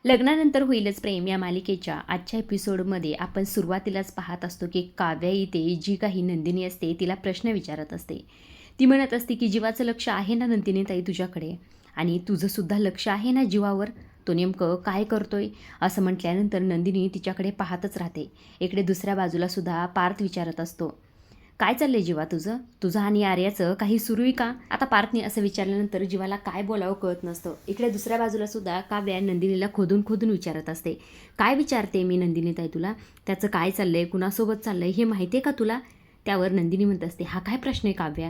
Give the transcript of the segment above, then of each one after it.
लग्नानंतर होईलच प्रेम या मालिकेच्या आजच्या एपिसोडमध्ये आपण सुरुवातीलाच पाहत असतो की काव्या इथे जी काही नंदिनी असते तिला प्रश्न विचारत असते. ती म्हणत असते की जीवाचं लक्ष आहे ना नंदिनी ताई तुझ्याकडे, आणि तुझंसुद्धा लक्ष आहे ना जीवावर, तो नेमकं काय करतोय असं म्हटल्यानंतर नंदिनी तिच्याकडे पाहतच राहते. इकडे दुसऱ्या बाजूला सुद्धा पार्थ विचारत असतो, काय चाललंय जीवा तुझं आणि आर्याचं काही सुरू आहे का? आता पार्थने असं विचारल्यानंतर जीवाला काय बोलावं कळत नसतं. इकडे दुसऱ्या बाजूला सुद्धा काव्या नंदिनीला खोदून खोदून विचारत असते. काय विचारते मी नंदिनी ताई तुला? त्याचं काय चाललंय, कुणासोबत चाललंय हे माहिती आहे का तुला? त्यावर नंदिनी म्हणत असते, हा काय प्रश्न आहे काव्या?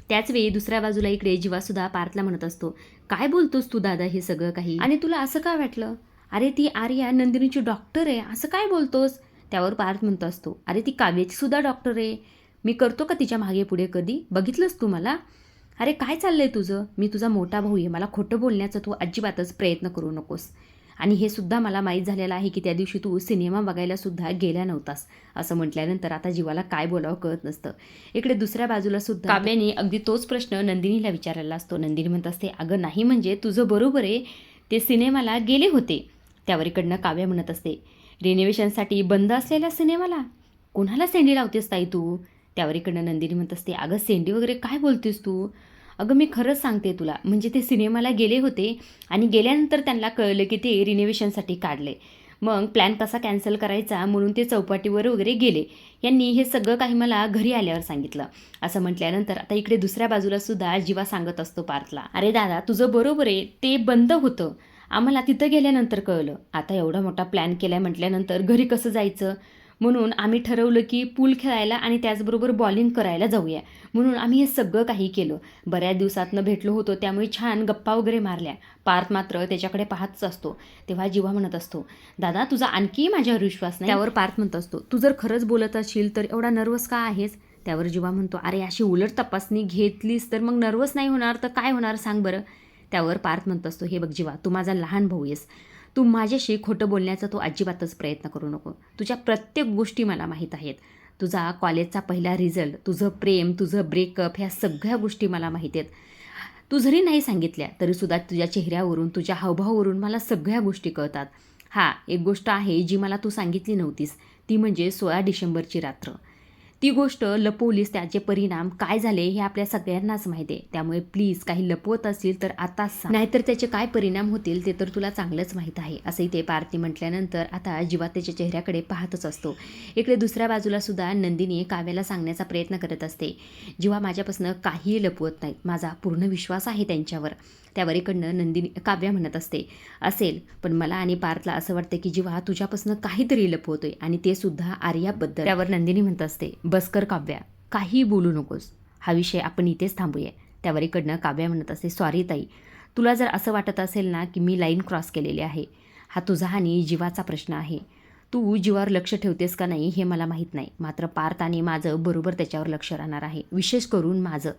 त्याचवेळी दुसऱ्या बाजूला इकडे जीवासुद्धा पार्थला म्हणत असतो, काय बोलतोस तू दादा हे सगळं काही, आणि तुला असं का वाटलं? अरे ती आर्या नंदिनीची डॉक्टर आहे, असं काय बोलतोस? त्यावर पार्थ म्हणत असतो, अरे ती काव्याची सुद्धा डॉक्टर आहे, मी करतो का तिच्या मागे पुढे कधी? बघितलंस तू मला? अरे काय चाललंय तुझं? मी तुझा मोठा भाऊ आहे, मला खोटं बोलण्याचा तू अजिबातच प्रयत्न करू नकोस. आणि हे सुद्धा मला माहीत झालेलं आहे की त्या दिवशी तू सिनेमा बघायला सुद्धा गेला नव्हतास. असं म्हटल्यानंतर आता जीवाला काय बोलावं कळत नसतं. इकडे दुसऱ्या बाजूला सुद्धा काव्याने अगदी तोच प्रश्न नंदिनीला विचारलेला असतो. नंदिनी म्हणत असते, अगं नाही म्हणजे तुझं बरोबर आहे, ते सिनेमाला गेले होते. त्यावर इकडनं काव्या म्हणत असते, रिनोव्हेशनसाठी बंद असलेल्या सिनेमाला कोणाला सेंडी लावतेस ताई तू? त्यावर इकडनं नंदिनी म्हणत असते, अगं सेंडी वगैरे काय बोलतेस तू? अगं मी खरंच सांगते तुला, म्हणजे ते सिनेमाला गेले होते आणि गेल्यानंतर त्यांना कळलं की ते रिनोव्हेशनसाठी काढले. मग प्लॅन कसा कॅन्सल करायचा म्हणून ते चौपाटीवर वगैरे गेले. यांनी हे सगळं काही मला घरी आल्यावर सांगितलं. असं म्हटल्यानंतर आता इकडे दुसऱ्या बाजूला सुद्धा जीवा सांगत असतो पार्थला, अरे दादा तुझं बरोबर आहे, ते बंद होतं, आम्हाला तिथं गेल्यानंतर कळलं. आता एवढा मोठा प्लॅन केला म्हटल्यानंतर घरी कसं जायचं, म्हणून आम्ही ठरवलं की पूल खेळायला आणि त्याचबरोबर बॉलिंग करायला जाऊया, म्हणून आम्ही हे सगळं काही केलं. बऱ्याच दिवसातनं भेटलो होतो त्यामुळे छान गप्पा वगैरे मारल्या. पार्थ मात्र त्याच्याकडे पाहतच असतो. तेव्हा जीवा म्हणत असतो, दादा तुझा आणखी माझ्यावर विश्वास नाही. त्यावर पार्थ म्हणत असतो, तू जर खरंच बोलत असशील तर एवढा नर्वस का आहेस? त्यावर जीवा म्हणतो, अरे अशी उलट तपासणी घेतलीस तर मग नर्वस नाही होणार तर काय होणार सांग बरं? त्यावर पार्थ म्हणत असतो, हे बघ जीवा, तू माझा लहान भाऊ आहेस, तू माझ्याशी खोटं बोलण्याचा तू अजिबातच प्रयत्न करू नको. तुझ्या प्रत्येक गोष्टी मला माहीत आहेत. तुझा कॉलेजचा पहिला रिझल्ट, तुझं प्रेम, तुझं ब्रेकअप, ह्या सगळ्या गोष्टी मला माहीत आहेत. तू जरी नाही सांगितल्या तरीसुद्धा तुझ्या चेहऱ्यावरून, तुझ्या हावभावावरून मला सगळ्या गोष्टी कळतात. हां, एक गोष्ट आहे जी मला तू सांगितली नव्हतीस, ती म्हणजे 16 डिसेंबरची रात्र. ती गोष्ट लपवलीस, त्याचे परिणाम काय झाले हे आपल्या सगळ्यांनाच माहिती आहे. त्यामुळे प्लीज काही लपवत असतील तर आताच सांग, नाहीतर त्याचे काय परिणाम होतील ते तर तुला चांगलंच माहीत आहे. असंही ते पार्थी म्हटल्यानंतर आता जीवा त्याच्या चेहऱ्याकडे पाहतच असतो. इकडे दुसऱ्या बाजूला सुद्धा नंदिनी काव्याला सांगण्याचा प्रयत्न करत असते, जीवा माझ्यापासून काहीही लपवत नाहीत, माझा पूर्ण विश्वास आहे त्यांच्यावर. त्यावर इकडनं नंदिनी काव्या म्हणत असते, असेल, पण मला आणि पार्थला असं वाटतं की जीवा तुझ्यापासून काहीतरी लपवतोय, आणि ते सुद्धा आर्याबद्दल. त्यावर नंदिनी म्हणत असते, बसकर काव्या, काही बोलू नकोस, हा विषय आपण इथेच थांबूया. त्यावर इकडनं काव्या म्हणत असते, सॉरी ताई, तुला जर असं वाटत असेल ना की मी लाईन क्रॉस केलेली आहे, हा तुझा आणि जीवाचा प्रश्न आहे. तू जीवावर लक्ष ठेवतेस का नाही हे मला माहीत नाही, मात्र पार्थ आणि माझं बरोबर त्याच्यावर लक्ष राहणार आहे, विशेष करून माझं.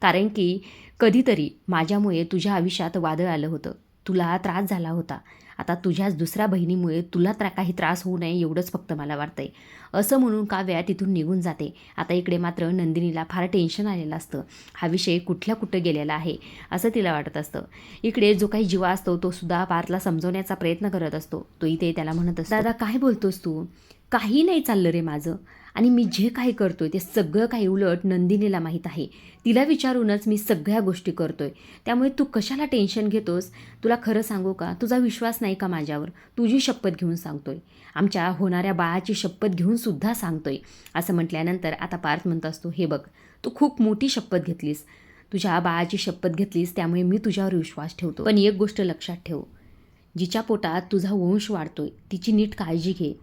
कारण की कधीतरी माझ्यामुळे तुझ्या आयुष्यात वादळ आलं होतं, तुला त्रास झाला होता. आता तुझ्याच दुसऱ्या बहिणीमुळे तुला काही त्रास होऊ नये एवढंच फक्त मला वाटतंय. असं म्हणून काव्या तिथून निघून जाते. आता इकडे मात्र नंदिनीला फार टेन्शन आलेलं असतं. हा विषय कुठं गेलेला आहे असं तिला वाटत असतं. इकडे जो काही जीवा असतो तो सुद्धा पार्थला समजवण्याचा प्रयत्न करत असतो. तो इथे त्याला म्हणत असतो, दादा काय बोलतोस तू? काही नाही चाललं रे माझं, आणि मी जे काही करतोय ते सगळं काही उलट नंदिनीला माहीत आहे. तिला विचारूनच मी सगळ्या गोष्टी करतोय, त्यामुळे तू कशाला टेन्शन घेतोस? तुला खरं सांगू का, तुझा विश्वास नाही का माझ्यावर? तुझी शपथ घेऊन सांगतोय, आमच्या होणाऱ्या बाळाची शपथ घेऊन सुद्धा सांगतोय. असं म्हटल्यानंतर आता पार्थ म्हणत असतो, हे बघ, तू खूप मोठी शपथ घेतलीस, तुझ्या बाळाची शपथ घेतलीस, त्यामुळे मी तुझ्यावर विश्वास ठेवतो. पण एक गोष्ट लक्षात ठेव, जिच्या पोटात तुझा वंश वाढतोय तिची नीट काळजी घे.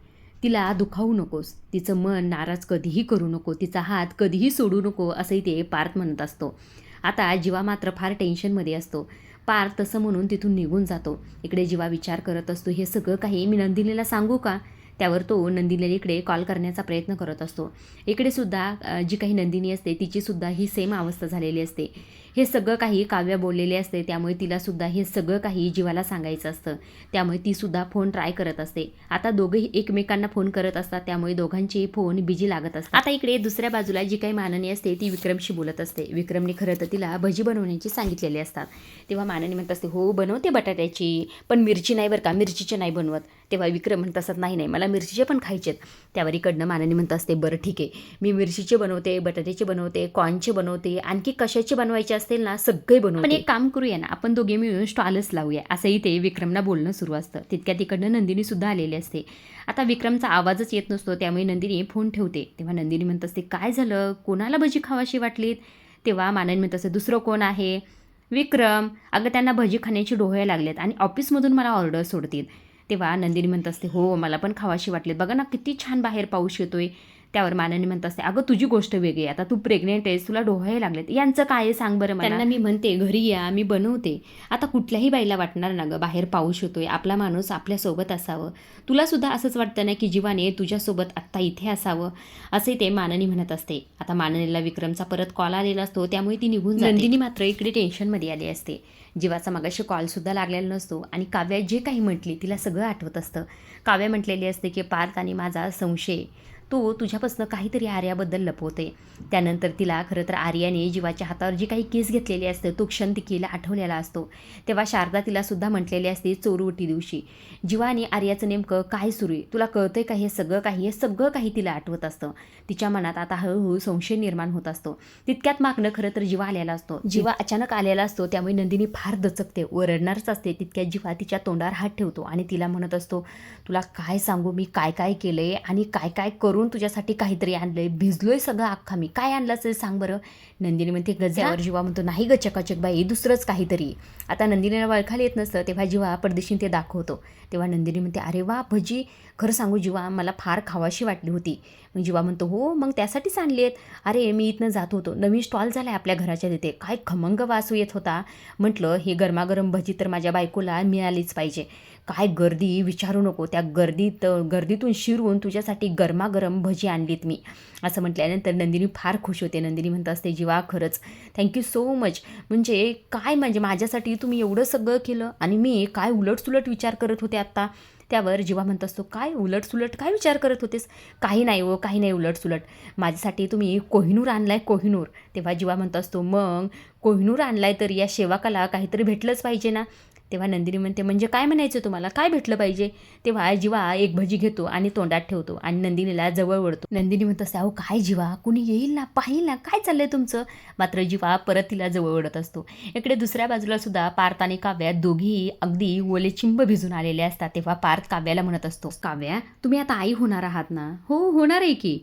तिला दुखावू नकोस, तिचं मन नाराज कधीही करू नको, तिचा हात कधीही सोडू नको, असंही ते पार्थ म्हणत असतो. आता जीवा मात्र फार टेन्शनमध्ये असतो. पार्थ तसं म्हणून तिथून निघून जातो. इकडे जीवा विचार करत असतो, हे सगळं काही मी नंदिनीला सांगू का? त्यावर तो नंदिनीला इकडे कॉल करण्याचा प्रयत्न करत असतो. इकडे सुद्धा जी काही नंदिनी असते तिची सुद्धा ही सेम अवस्था झालेली असते. हे सगळं काही काव्य बोललेले असते, त्यामुळे तिलासुद्धा हे सगळं काही जीवाला सांगायचं असतं. त्यामुळे तीसुद्धा फोन ट्राय करत असते. आता दोघंही एकमेकांना फोन करत असतात, त्यामुळे दोघांचेही फोन बिझी लागत असतात. आता इकडे दुसऱ्या बाजूला जी काही माननी असते ती विक्रमशी बोलत असते. विक्रमने खरं तर तिला भजी बनवण्याची सांगितलेली असतात. तेव्हा माननी म्हणत असते, हो बनवते बटाट्याची, पण मिरची नाही बरं का, मिरचीचे नाही बनवत. तेव्हा विक्रम म्हणत असत, नाही मला मिरचीचे पण खायचेत. त्यावर इकडनं माननी म्हणत असते, बरं ठीक आहे, मी मिरचीचे बनवते, बटाट्याचे बनवते, कॉर्नचे बनवते, आणखी कशाचे बनवायचे असतील ना सगळे बनवते. पण एक काम करूया ना, आपण दोघे मिळून स्टॉलच लावूया, असंही ते विक्रमला बोलणं सुरू असतं. तितक्या तिकडनं नंदिनी सुद्धा आलेली असते. आता विक्रमचा आवाजच येत नसतो, त्यामुळे नंदिनी फोन ठेवते. तेव्हा नंदिनी म्हणत असते, काय झालं, कोणाला भजी खावाशी वाटलीत? तेव्हा माननी म्हणत असते, दुसरं कोण आहे? विक्रम. अगं त्यांना भजी खाण्याची डोळे लागलेत आणि ऑफिसमधून मला ऑर्डर सोडतील. तेव्हा नंदिनी म्हणत असते, हो मला पण खावाशी वाटले, बघा ना किती छान बाहेर पाऊस येतोय. त्यावर माननी म्हणत असते, अगं तुझी गोष्ट वेगळी, आता तू प्रेग्नेंट आहेस, तुला डोळे लागलेत, यांचं काय आहे सांग बरं मला. त्यांना मी म्हणते घरी या, मी बनवते. आता कुठल्याही बाईला वाटणार ना गं, बाहेर पाऊस येतोय, आपला माणूस आपल्यासोबत असावं. तुला सुद्धा असंच वाटतं ना की जीवाने तुझ्यासोबत आत्ता इथे असावं, असे ते माननी म्हणत असते. आता माननीला विक्रमचा परत कॉल आलेला असतो, त्यामुळे ती निघून जाते. नंदिनी मात्र इकडे टेन्शनमध्ये आली असते. जीवाचा मगाशी कॉलसुद्धा लागलेला नसतो आणि काव्या जे काही म्हटली तिला सगळं आठवत असतं. काव्या म्हटलेली असते की पार्थ आणि माझा संशय, तो तुझ्यापासून काहीतरी आर्याबद्दल लपवते. त्यानंतर तिला खरं तर आर्याने जीवाच्या हातावर जी काही केस घेतलेली असते तो क्षण तिला आठवलेला असतो. तेव्हा शारदा तिलासुद्धा म्हटलेली असते चोरवटी दिवशी जीवा आणि आर्याचं नेमकं काय सुरू आहे, तुला कळतंय का हे सगळं काही तिला आठवत असतं. तिच्या मनात आता हळूहळू संशय निर्माण होत असतो. तितक्यात मागणं खरं तर जीवा आलेला असतो. जीवा अचानक आलेला असतो, त्यामुळे नंदिनी फार दचकते, ओरडणारच असते. तितक्यात जीवा तिच्या तोंडावर हात ठेवतो आणि तिला म्हणत असतो, तुला काय सांगू मी काय काय केलंय आणि काय काय करून तुझ्यासाठी काहीतरी आणलंय, भिजलोय सगळं अख्खा मी, काय आणलं असेल सांग बरं. नंदिनी म्हणते गजावर. जीवा म्हणतो नाही ग चकाचक बाई, दुसरंच काहीतरी. आता नंदिनीला वळखायला येत नसतं, तेव्हा जीवा पडदेशीने ते दाखवतो. तेव्हा नंदिनी म्हणते, अरे वा भजी, खरं सांगू जीवा मला फार खावाशी वाटली होती. मग जीवा म्हणतो, हो मग त्यासाठीच आणली आहेत. अरे मी इथनं जात होतो, नवीन स्टॉल झाला आहे आपल्या घराच्या तिथे, काय खमंग वास येत होता. म्हटलं हे गरमागरम भजी तर माझ्या बायकोला मिळालीच पाहिजे. काय गर्दी विचारू नको, त्या गर्दीतून शिरून तुझ्यासाठी गरमागरम भजी आणलीत मी, असं म्हटल्यानंतर नंदिनी फार खुश होते. नंदिनी म्हणत असते, जीवा खरंच थँक्यू सो मच, म्हणजे माझ्यासाठी तुम्ही एवढं सगळं केलं आणि मी काय उलटसुलट विचार करत होते आत्ता. त्यावर जीवा म्हणत असतो, काय उलटसुलट काय विचार करत होतेस? काही नाही उलटसुलट, माझ्यासाठी तुम्ही कोहिनूर आणलाय, कोहिनूर. तेव्हा जीवा म्हणत असतो, मग कोहिनूर आणलाय तर या सेवकाला काहीतरी भेटलंच पाहिजे ना. तेव्हा नंदिनी म्हणते, म्हणजे काय म्हणायचं तुम्हाला, काय भेटलं पाहिजे? तेव्हा जीवा एक भजी घेतो आणि तोंडात ठेवतो आणि नंदिनीला जवळ वळतो. नंदिनी म्हणत असते, अहो काय जीवा, कुणी येईल ना, पाहिल ना, काय चाललंय तुमचं? मात्र जीवा परत तिला जवळ वळत असतो. इकडे दुसऱ्या बाजूला सुद्धा पार्थ आणि काव्या दोघीही अगदी ओले चिंब भिजून आलेले असतात. तेव्हा पार्थ काव्याला म्हणत असतो, काव्या तुम्ही आता आई होणार आहात ना? हो होणार आहे की.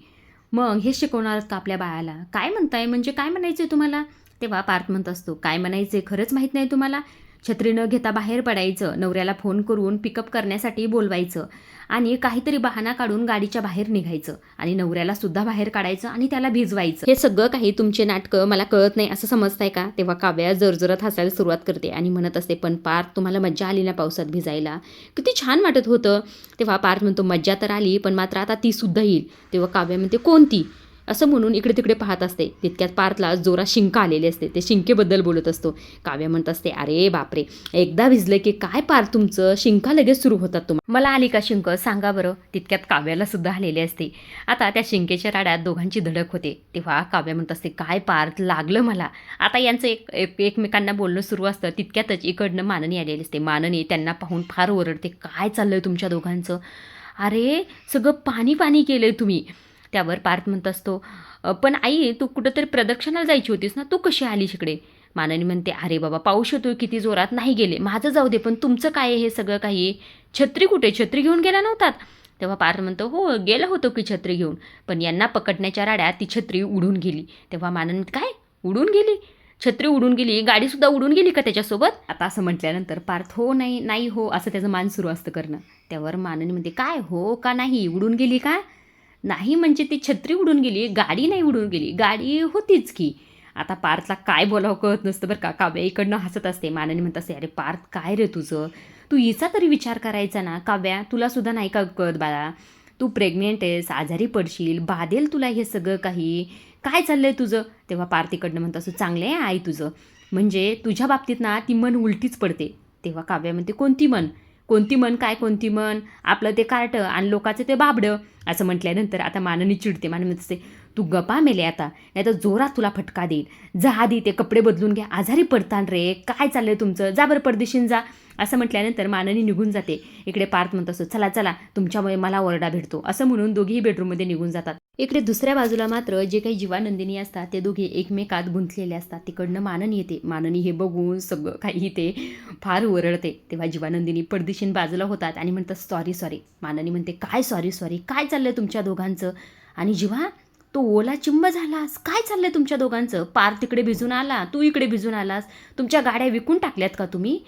मग हे शिकवणार का आपल्या बाळाला? काय म्हणताय, म्हणजे काय म्हणायचंय तुम्हाला? तेव्हा पार्थ म्हणत असतो, काय म्हणायचंय खरंच माहीत नाही तुम्हाला? छत्री न घेता बाहेर पडायचं, नवऱ्याला फोन करून पिकअप करण्यासाठी बोलवायचं आणि काहीतरी बहाणा काढून गाडीच्या बाहेर निघायचं आणि नवऱ्याला सुद्धा बाहेर काढायचं आणि त्याला भिजवायचं. हे सगळं काही तुमचे नाटकं मला कळत नाही असं समजताय का? तेव्हा काव्या जरजरत हसायला सुरुवात करते आणि म्हणत असते, पण पार्थ तुम्हाला मज्जा आली ना पावसात भिजायला, किती छान वाटत होतं. तेव्हा पार्थ म्हणतो, मज्जा तर आली, पण मात्र आता ती सुद्धा येईल. तेव्हा काव्या म्हणते, कोणती? असं म्हणून इकडे तिकडे पाहत असते. तितक्यात पार्थला जोरात शिंक आलेली असते. ते शिंकेबद्दल बोलत असतो. काव्या म्हणत असते, अरे बापरे, एकदा भिजलं की काय पार्थ तुमचं, शिंका लगेच सुरू होतात तुम्हाला. मला आली का शिंक सांगा बरं. तितक्यात काव्याला सुद्धा आलेली असते. आता त्या शिंकेच्या राड्यात दोघांची धडक होते. तेव्हा काव्या म्हणत असते, काय पार्थ लागलं मला. आता यांचं एकमेकांना बोलणं सुरू असतं. तितक्यातच इकडनं माननी आलेली असते. माननी त्यांना पाहून फार ओरडते, काय चाललंय तुमच्या दोघांचं? अरे सगळं पाणी पाणी केलंय तुम्ही. त्यावर पार्थ म्हणत असतो, पण आई तू कुठंतरी प्रदक्षिणाला जायची होतीस ना, तू कशी आलीस इकडे? माननी म्हणते, अरे बाबा पाऊस येतोय किती जोरात, नाही गेले, माझं जाऊ दे, पण तुमचं काय हे सगळं काही? छत्री कुठे, छत्री घेऊन गेला नव्हतात? तेव्हा पार्थ म्हणतो, हो गेला होतो की छत्री घेऊन, पण यांना पकडण्याच्या राड्यात ती छत्री उडून गेली. तेव्हा माननी म्हणते, काय उडून गेली? छत्री उडून गेली, गाडीसुद्धा उडून गेली का त्याच्यासोबत? आता असं म्हटल्यानंतर पार्थ हो नाही हो असं त्याचं मान सुरू असतं करणं. त्यावर माननी म्हणते, काय हो का नाही, उडून गेली का? नाही म्हणजे ती छत्री उडून गेली, गाडी नाही उडून गेली, गाडी होतीच की. आता पार्थला काय बोलावं कळत नसतं बरं का. काव्या इकडनं हसत असते. माननी म्हणत असते, अरे पार्थ काय रे तुझं, तू हिचा तरी विचार करायचा ना. काव्या तुला सुद्धा नाही का कळत बाळा, तू प्रेग्नेंट आहेस, आजारी पडशील, बाधेल तुला हे सगळं काही, काय चाललंय तुझं? तेव्हा पार्थ इकडनं म्हणत असतो, चांगलं आहे आई तुझं, म्हणजे तुझ्या बाबतीत ना ती मन उलटीच पडते. तेव्हा काव्या म्हणते, कोणती मन? कोणती मन काय कोणती मन? आपलं ते कार्टं आणि लोकाचं ते बाबडं. असं म्हटल्यानंतर आता माननी चिडते. माननी म्हणते, तू गप्पा मेले आता, नाही तर जोरात तुला फटका देईल. जा आधी ते कपडे बदलून घ्या, आजारी पडतान रे, काय चाललंय तुमचं, जा बरं परदेशीन जा. असं म्हटल्यानंतर माननी निघून जाते. इकडे पार्थ म्हणत असतो, चला चला तुमच्यामुळे मला ओरडा भेटतो. असं म्हणून दोघेही बेडरूममध्ये निघून जातात. इकडे दुसऱ्या बाजूला मात्र जे काही जीवा नंदिनी असतात ते दोघे एकमेकात गुंतलेले असतात. तिकडनं माननी येते. माननी हे बघून सगळं काही ते फार ओरडते. तेव्हा जीवा नंदिनी पडदिशीन बाजूला होतात आणि म्हणतात, सॉरी सॉरी. माननी म्हणते, काय सॉरी सॉरी, काय चाललंय तुमच्या दोघांचं? आणि जीवा, तो ओला चिंब झालास, काय चाललंय तुमच्या दोघांचं? पार तिकडे भिजून आला, तू इकडे भिजून आलास, तुमच्या गाड्या विकून टाकल्यात का तुम्ही?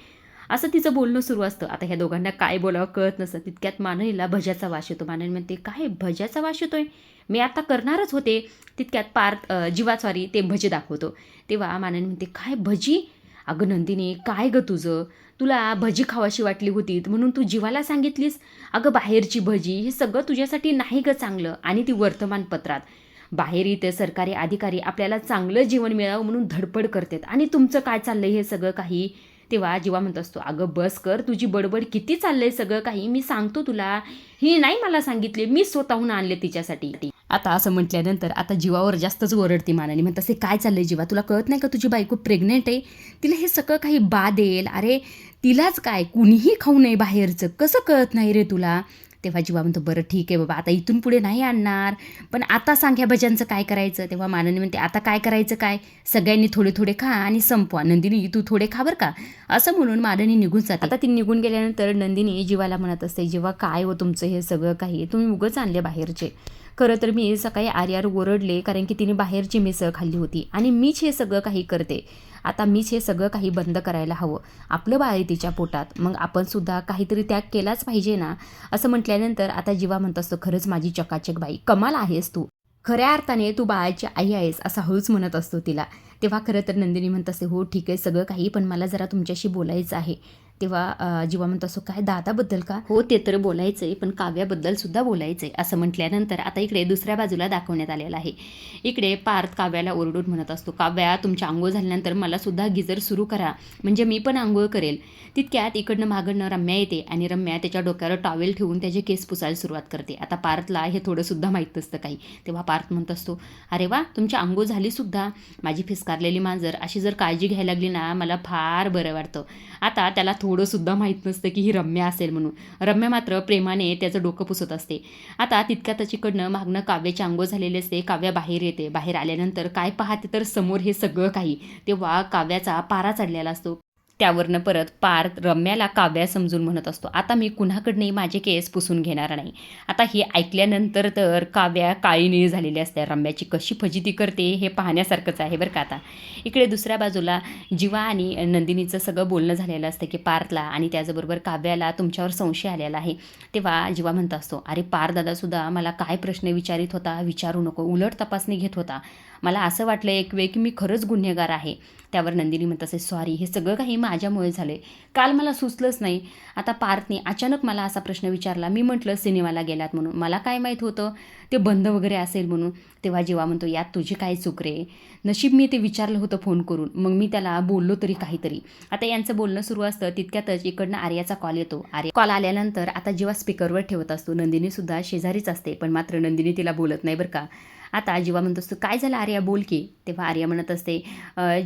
असं तिचं बोलणं सुरू असतं. आता ह्या दोघांना काय बोलावं कळत नसतं. तितक्यात माननीला भज्याचा वास येतो. माननी म्हणते, काय भज्याचा वास येतोय? मी आता करणारच होते. तितक्यात पार्थ जीवा सॉरी ते भजी दाखवतो. तेव्हा माननी म्हणते, काय भजी? अगं नंदिनी, काय गं तुझं? तुला भजी खावाशी वाटली होती म्हणून तू जीवाला सांगितलीस? अगं बाहेरची भजी हे सगळं तुझ्यासाठी नाही गं चांगलं. आणि ती वर्तमानपत्रात बाहेर इथे सरकारी अधिकारी आपल्याला चांगलं जीवन मिळावं म्हणून धडपड करतात आणि तुमचं काय चाललंय हे सगळं काही? तेव्हा जीवा म्हणत असतो, अगं बस कर, तुझी बडबड किती चाललंय सगळं काही, मी सांगतो तुला. ही नाही मला सांगितले, मी स्वतःहून आणले तिच्यासाठी. आता असं म्हटल्यानंतर आता जीवावर जास्तच ओरडते मानाने. म्हणत असे, काय चाललंय जीवा, तुला कळत नाही का तुझी बायको प्रेग्नेंट आहे? तिला हे सगळं काही देईल. अरे तिलाच काय, कुणीही खाऊ नये बाहेरचं, कसं कळत नाही रे तुला? तेव्हा जीवा म्हणतो, बरं ठीक आहे बाबा, आता इथून पुढे नाही आणणार, पण आता सांग ह्या भज्यांचं काय करायचं? तेव्हा माननी म्हणते, आता काय करायचं काय, सगळ्यांनी थोडे थोडे खा आणि संपवा. नंदिनी तू थोडे खा बरं का. असं म्हणून माननी निघून जाते. आता ती निघून गेल्यानंतर नंदिनी जीवाला म्हणत असते, जीवा काय हो तुमचं हे सगळं काही, तुम्ही उगाच आणले बाहेरचे. खरं तर मी सकाळी आर्यावर ओरडले कारण की तिने बाहेरची मिसळ खाल्ली होती आणि मीच हे सगळं काही करते. आता मीच हे सगळं काही बंद करायला हवं. आपलं बाळ आहे तिच्या पोटात, मग आपण सुद्धा काहीतरी त्याग केलाच पाहिजे ना. असं म्हटल्यानंतर आता जीवा म्हणत असतो, खरंच माझी चकाचक बाई, कमाल आहेस तू, खऱ्या अर्थाने तू बाळाची आई आहेस, असं हळूच म्हणत असतो तिला. तेव्हा खरं तर नंदिनी म्हणत असते, हो ठीक आहे सगळं काही, पण मला जरा तुमच्याशी बोलायचं आहे. तेव्हा जीवा म्हणत असतो, काय दादाबद्दल का? हो ते तर बोलायचं आहे, पण काव्याबद्दल सुद्धा बोलायचं आहे. असं म्हटल्यानंतर आता इकडे दुसऱ्या बाजूला दाखवण्यात आलेलं आहे. इकडे पार्थ काव्याला ओरडून म्हणत असतो, काव्या तुमच्या आंघोळ झाल्यानंतर मला सुद्धा गिजर सुरू करा, म्हणजे मी पण आंघोळ करेल. तितक्यात इकडनं मागणं रम्या येते आणि रम्या त्याच्या डोक्यावर टॉवेल ठेवून त्याचे केस पुसायला सुरुवात करते. आता पार्थला हे थोडंसुद्धा माहीत नसतं काही. तेव्हा पार्थ म्हणत असतो, अरे वा तुमची आंघोळ झाली सुद्धा, माझी फिसकारलेली मांजर अशी जर काळजी घ्यायला लागली ना मला फार बरं वाटतं. आता त्याला थोडंसुद्धा माहीत नसतं की ही रम्या असेल म्हणून. रम्या मात्र प्रेमाने त्याचं डोकं पुसत असते. आता तितक्यात तिकडनं मागणं काव्याची आंघोळ झालेली असते. काव्या बाहेर येते. बाहेर आल्यानंतर काय पाहते तर समोर हे सगळं काही. तेव्हा काव्याचा पारा चढलेला असतो. त्यावरनं परत पार्थ रम्याला काव्या समजून म्हणत असतो, आता मी कुणाकडनंही माझे केस पुसून घेणार नाही. आता हे ऐकल्यानंतर तर काव्या काळीनीळ झालेली असते. रम्याची कशी फजिती करते हे पाहण्यासारखंच आहे बरं का. आता इकडे दुसऱ्या बाजूला जीवा आणि नंदिनीचं सगळं बोलणं झालेलं असतं की पार्थला आणि त्याचबरोबर काव्याला तुमच्यावर संशय आलेला आहे. तेव्हा जीवा म्हणत असतो, अरे पार्थ दादासुद्धा मला काय प्रश्न विचारित होता विचारू नको, उलट तपासणी घेत होता. मला असं वाटलं एक वेळ की मी खरंच गुन्हेगार आहे. त्यावर नंदिनी म्हणत असे, सॉरी हे सगळं काही माझ्यामुळे झाले, काल मला सुचलंच नाही. आता पार्थने अचानक मला असा प्रश्न विचारला, मी म्हटलं सिनेमाला गेलात म्हणून, मला काय माहीत होतं ते बंद वगैरे असेल म्हणून. तेव्हा जीवा म्हणतो, यात तुझी काय चूक रे, नशीब मी ते विचारलं होतं फोन करून, मग मी त्याला बोललो तरी काहीतरी. आता यांचं बोलणं सुरू असतं. तितक्यातच इकडनं आर्याचा कॉल येतो. आर्या कॉल आल्यानंतर आता जीवा स्पीकरवर ठेवत असतो. नंदिनीसुद्धा शेजारीच असते, पण मात्र नंदिनी तिला बोलत नाही बरं का. आता जीवा म्हणत असतो, काय झालं आर्या बोल की. तेव्हा आर्या म्हणत असते,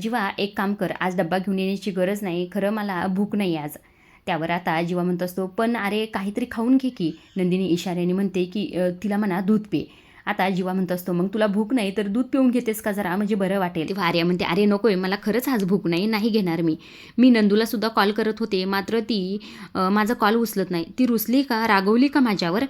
जीवा एक काम कर, आज डब्बा घेऊन येण्याची गरज नाही, खरं मला भूक नाही आज. त्यावर आता जीवा म्हणत असतो, पण अरे काहीतरी खाऊन घे की. नंदिनी इशाऱ्याने म्हणते की तिला म्हणा दूध पे. आता जीवा म्हणत असतो, मग तुला भूक नाही तर दूध पिऊन घेतेस का जरा, म्हणजे बरं वाटेल. तेव्हा आर्या म्हणते, अरे नकोय मला खरंच आज भूक नाही, नाही घेणार मी नंदूलासुद्धा कॉल करत होते, मात्र ती माझा कॉल उचलत नाही. ती रुसली का, रागवली का माझ्यावर?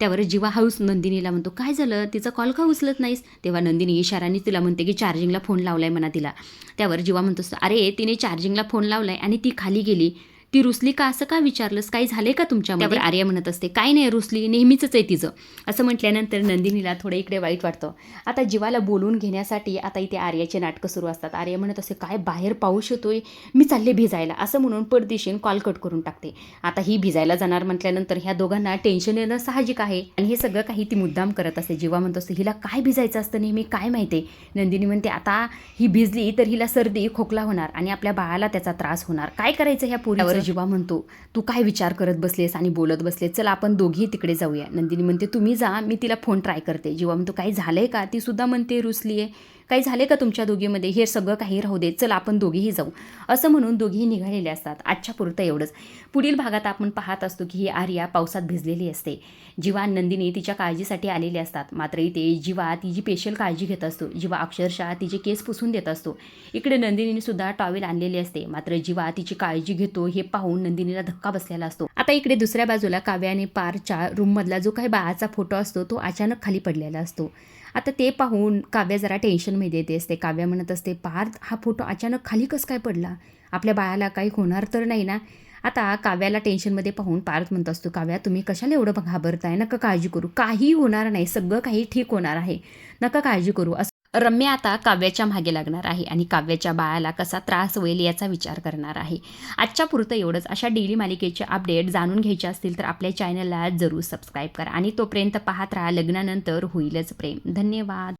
त्यावर जीवा हळूच नंदिनीला म्हणतो, काय झालं, तिचा कॉल का उचलत नाहीस? तेव्हा नंदिनी इशाराने तिला म्हणते की चार्जिंगला फोन लावलाय म्हणा तिला. त्यावर जीवा म्हणतो, अरे तिने चार्जिंगला फोन लावलाय आणि ती खाली गेली, ती रुसली का असं का विचारलंस, काही झाले का तुमच्यामध्ये? त्यावर आर्या म्हणत असते, काय नाही रुसली, नेहमीच आहे तिचं. असं म्हटल्यानंतर नंदिनीला थोडं इकडे वाईट वाटतं. आता जीवाला बोलून घेण्यासाठी आता इथे आर्याचे नाटकं सुरू असतात. आर्या म्हणत असते, काय बाहेर पाऊस येतोय, मी चालले भिजायला, असं म्हणून परदेशीन कॉल कट करून टाकते. आता ही भिजायला जाणार म्हटल्यानंतर ह्या दोघांना टेन्शन येणं साहजिक आहे आणि हे सगळं काही ती मुद्दाम करत असते. जीवा म्हणत असते, हिला काय भिजायचं असतं नेहमी, काय माहिती. नंदिनी म्हणते, आता ही भिजली तर हिला सर्दी खोकला होणार आणि आपल्या बाळाला त्याचा त्रास होणार, काय करायचं ह्या पोरीवर. जीवा म्हणतो, तू काय विचार करत बसलेस आणि बोलत बसलेस, चल आपण दोघी तिकडे जाऊया. नंदिनी म्हणते, तुम्ही जा, मी तिला फोन ट्राय करते. जीवा म्हणतो, काही झालंय का? ती सुद्धा म्हणते, रुसली आहे, काही झाले का तुमच्या दोघीमध्ये, हे सगळं काही राहू दे, चल आपण दोघीही जाऊ. असं म्हणून दोघीही निघालेले असतात. आजच्या पुरतं एवढंच. पुढील भागात आपण पाहत असतो की ही आर्या पावसात भिजलेली असते. जीवा नंदिनी तिच्या काळजीसाठी आलेले असतात. मात्र इथे जीवा तिची स्पेशल काळजी घेत असतो. जीवा अक्षरशः तिचे केस पुसून देत असतो. इकडे नंदिनीने सुद्धा टॉवेल आणलेली असते. मात्र जीवा तिची काळजी घेतो हे पाहून नंदिनीला धक्का बसलेला असतो. आता इकडे दुसऱ्या बाजूला काव्याने पारच्या रूममधला जो काही बाळाचा फोटो असतो तो अचानक खाली पडलेला असतो. आता ते पाहून काव्या जरा टेन्शनमध्ये येते असते. काव्या म्हणत असते, पार्थ हा फोटो अचानक खाली कसं काय पडला, आपल्या बाळाला काही होणार तर नाही ना. आता काव्याला टेन्शनमध्ये पाहून पार्थ म्हणत असतो, काव्या तुम्ही कशाला एवढं घाबरताय, नका काळजी करू, काही होणार नाही, सगळं काही ठीक होणार आहे, नका काळजी करू. असं रम्या आता काव्याच्या मागे लागणार आहे आणि काव्याच्या बाळाला कसा त्रास होईल याचा विचार करणार आहे. आजच्या पुरतं एवढंच. अशा डेली मालिकेचे अपडेट जाणून घ्यायचे असतील तर आपल्या चॅनलला जरूर सबस्क्राईब करा आणि तोपर्यंत पाहत राहा लग्नानंतर होईलच प्रेम. धन्यवाद.